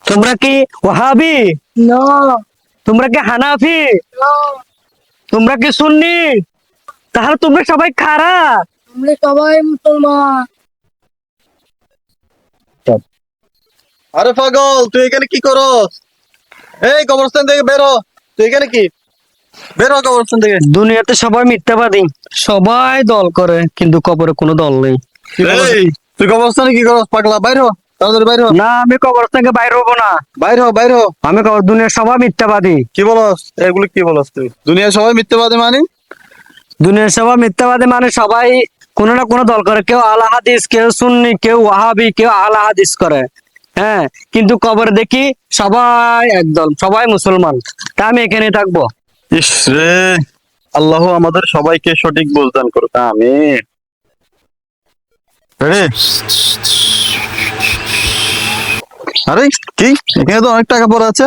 তোমরা কি ওয়াহাবি? না তোমরা কি হানাফি? না তোমরা কি সুন্নি? তাহলে তোমরা সবাই খারাপ। আমরা সবাই মুসলমান। আরে পাগল, তুই এখানে কি করস? এই কবরস্থান থেকে বের হ। তুই এখানে কি? বের হ কবরস্থান থেকে। দুনিয়াতে সবাই মিথ্যাবাদী, সবাই দল করে, কিন্তু কবরে কোনো দল নেই। এই তুই কবরস্থানে কি করস? পাগলা, বাইর হ, তাড়াতাড়ি বাইর হ। না, আমি কবর থেকে বাইর হবো না। বাইর হ, বাইর হ। আমি কবর, দুনিয়ার সবাই মিথ্যাবাদী। কি বলস? এগুলো কি বলস তুই? দুনিয়ার সবাই মিথ্যাবাদী মানে? দুনিয়ার সবাই মিথ্যাবাদী মানে সবাই কোনো না কোনো দল করে। কেউ আলা হাদিস, কেউ সুন্নি, কেউ ওয়াহাবি, কেউ আলা হাদিস করে। হ্যাঁ, কিন্তু কবর দেখি সবাই একদল, সবাই মুসলমান। তা আমি এখানে থাকবো। ইস রে, আল্লাহ আমাদের সবাইকে সঠিক বুঝ দান করুক, আমিন। রে, আরে কি, এখানে তো অনেক টাকা পড়ে আছে।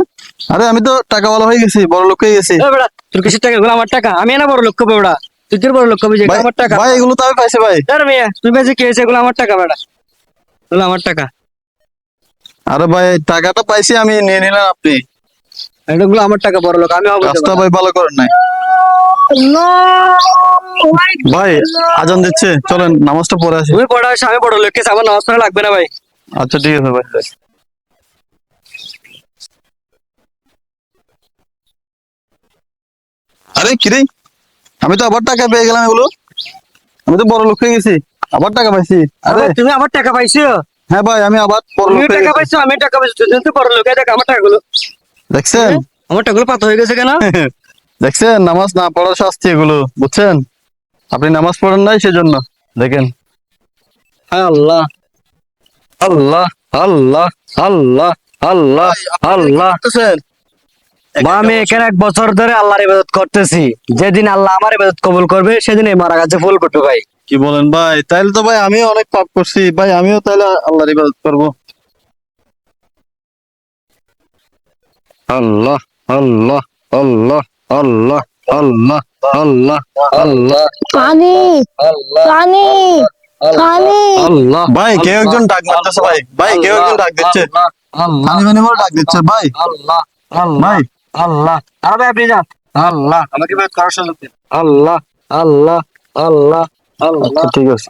আরে আমি তো টাকাওয়ালা হয়ে গেছি, বড় লোক হয়ে গেছি। এ বেড়া, তোর কিসের টাকা? এগুলো আমার টাকা। আমি না বড় লোক কবে বেড়া? তুই তোর বড় লোক কবে? যে ভাই, আমার টাকা। ভাই এগুলো তো আমি পাইছি ভাই। আরে মিয়া, তুই বেশি কি হয়েছে? এগুলো আমার টাকা বেড়া, এগুলো আমার টাকা। আরে ভাই, টাকাটা পাইছি আমি, নিয়ে নিলাম আপনি। এগুলো আমার টাকা, বড় লোক আমি হবো। রাস্তা ভাই ভালো করেন নাই ভাই। আজান দিচ্ছে, চলেন নামাজটা পড়ে আসি। তুমি বড় হয়েছে, আমি বড় লোক, আমার নামাজ পড়া লাগবে না ভাই। আচ্ছা ঠিক আছে ভাই। আরে কিরে, আমি তো আবার টাকা পেয়ে গেলাম এগুলো। আমি তো বড় লোক হয়ে গেছি, আবার টাকা পাইছি। আরে আরে তুমি আমার টাকা পাইছো? হ্যাঁ ভাই, আমি আবার বড় তুমি লোক হয়ে টাকা গেছি। পাইছো, আমি টাকা পাইছো, তুই তো বড় লোক। এই দেখ আমার টাকাগুলো, দেখছেন? আমার টাকাগুলো পাতা হয়ে গেছে কেন? দেখছেন, নামাজ না পড়ার শাস্তি এগুলো, বুঝছেন? আপনি নামাজ পড়েন নাই সেজন্য। দেখেন, আল্লাহ আল্লাহ আল্লাহ আল্লাহ আল্লাহ আল্লাহ। বুঝতেছেন? বা আমি এখানে 1 বছর ধরে আল্লাহর ইবাদত করতেছি। যেদিন আল্লাহ আমার ইবাদত কবুল করবে, সেদিন এই মারা গাছে ফুল ফুটবে ভাই। কি বলেন ভাই? তাইলে তো ভাই আমিও অনেক পাপ করছি ভাই, আমিও তাহলে আল্লাহর ইবাদত করবো। আল্লাহ আল্লাহ আল্লাহ আল্লাহ আল্লাহ আল্লাহ আল্লাহ পানি পানি পানি আল্লাহ। ভাই কেউ একজন ডাক মারতেছে ভাই, ভাই কেউ একজন ডাক দিচ্ছে, পানি পানি বলে ডাক দিচ্ছে ভাই। আল্লাহ ভাই আল্লাহ। আরে ভাই আপনি যান। আল্লাহ আমাকে ইবাদত করার সুযোগ দিন। আল্লাহ আল্লাহ আল্লাহ আল্লাহ। আচ্ছা ঠিক আছে।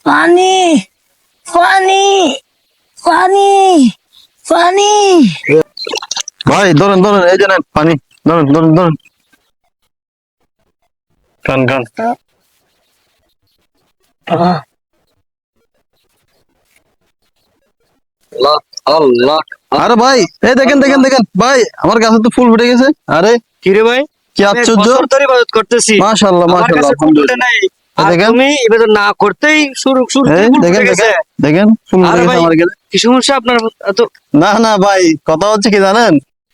পানি পানি পানি পানি ভাই ধরেন ধরেন, এই যে নেন পানি, ধরেন ধরেন ধরেন, খান খান। আল্লাহ আল্লাহ। আরে ভাই, এই দেখেন দেখেন দেখেন ভাই, আমার গাছে তো ফুল ফুটে গেছে। আরে কি রে ভাই? কি আমি 1 আশ্চর্য! বছর ধরে ইবাদত করতেছি। মাশাআল্লাহ আমার মাশাআল্লাহ, কাছে ফুল ফুটে আলহামদুলিল্লাহ। নাই। এই আর দেখেন, তুমি ইবাদত না করতেই শুরুতেই এই ফুল দেখেন ফুটে গেছে। দেখেন দেখেন, ফুল ফুটে আরে গেছে ভাই, আমার গাছে। কি সমস্যা আপনার? এত না না ভাই, কথা হচ্ছে কি জানেন,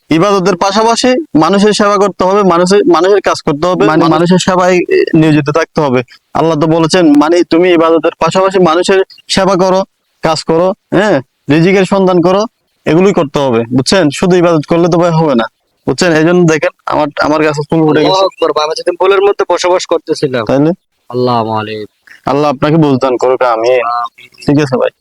ইবাদতের পাশাপাশি মানুষের সেবা করতে হবে, মানুষের মানুষের কাজ করতে হবে, মানে মানুষের সেবায় নিয়োজিত থাকতে হবে। আল্লাহ তো বলেছেন, মানে তুমি ইবাদতের পাশাপাশি মানুষের সেবা করো, কাজ করো, হ্যাঁ, রিজিকের সন্ধান করো, এগুলোই করতে হবে, বুঝছেন? শুধু ইবাদত করলে তো ভাই হবে না, বুঝছেন? এই জন্য দেখেন আমার কাছে ফুল ফুটে আল্লাহু গেছে। আকবার। আমি যদি ফুলের মধ্যে বসবাস করতেছিলাম। তাইলে আল্লাহ মালিক। আল্লাহ আপনাকে বুঝদান করুক, আমি ঠিক আছে ভাই।